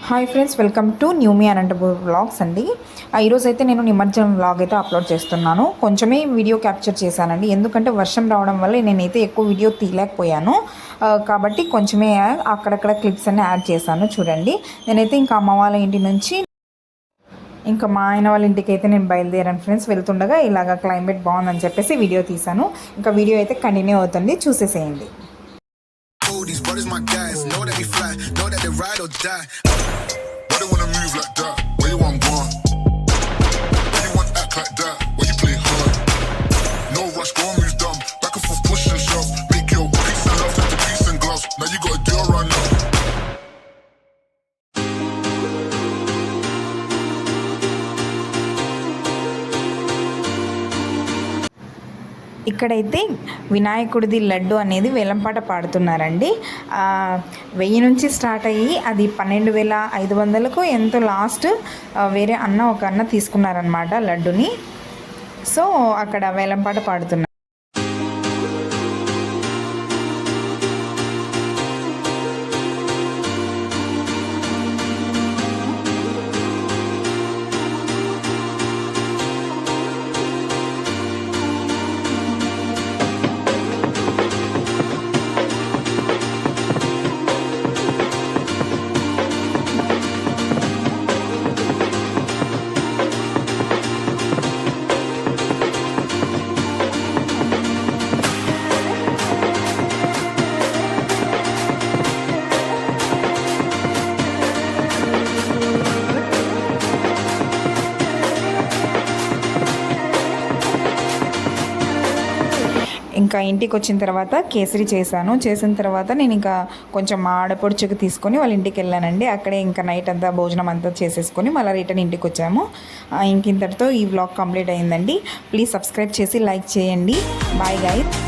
Hi friends, welcome to new me Anantapur vlogs అండి. ఈరోజు అయితే నేను నిమజ్జనం వ్లాగ్ అయితే అప్లోడ్ చేస్తున్నాను. కొంచెమే వీడియో క్యాప్చర్ చేశానండి, ఎందుకంటే వర్షం రావడం వల్ల నేనైతే ఎక్కువ వీడియో తీయలేకపోయాను. కాబట్టి కొంచెమే అక్కడక్కడ క్లిప్స్ అన్నీ యాడ్ చేశాను. చూడండి, నేనైతే ఇంకా అమ్మ వాళ్ళ ఇంటి నుంచి ఇంకా మా ఆయన వాళ్ళ ఇంటికి అయితే నేను బయలుదేరాను ఫ్రెండ్స్. వెళ్తుండగా ఇలాగ క్లైమేట్ బాగుందని చెప్పేసి వీడియో తీశాను. ఇంకా వీడియో అయితే కంటిన్యూ అవుతుంది, చూసేసేయండి. These brothers my guys, know that we fly, know that they ride or die. Why they wanna move like that? Where you want gone? Why you want act like that? Why you play hard? No rush, go and move dumb. Back and forth, push and shove. Make your peace and love into peace and gloves. Now you gotta do it right now. ఇక్కడైతే వినాయకుడిది లడ్డు అనేది వేలంపాట పాడుతున్నారండి. 1000 నుంచి start అయ్యి అది 12,500కు ఎంతో last వేరే ఒక అన్న తీసుకున్నారనమాట లడ్డుని. సో అక్కడ వేలంపాట పాడుతున్నారు. ఇంకా ఇంటికి వచ్చిన తర్వాత కేసరి చేసిన తర్వాత నేను ఇంకా కొంచెం ఆడపొడుచుకు తీసుకొని వాళ్ళ ఇంటికి వెళ్ళానండి. అక్కడే ఇంకా నైట్ అంతా భోజనం అంతా చేసేసుకొని మళ్ళీ రిటర్న్ ఇంటికి వచ్చాము. ఇంతటితో ఈ వ్లాగ్ కంప్లీట్ అయిందండి. ప్లీజ్ సబ్స్క్రైబ్ చేసి లైక్ చేయండి. Bye guys.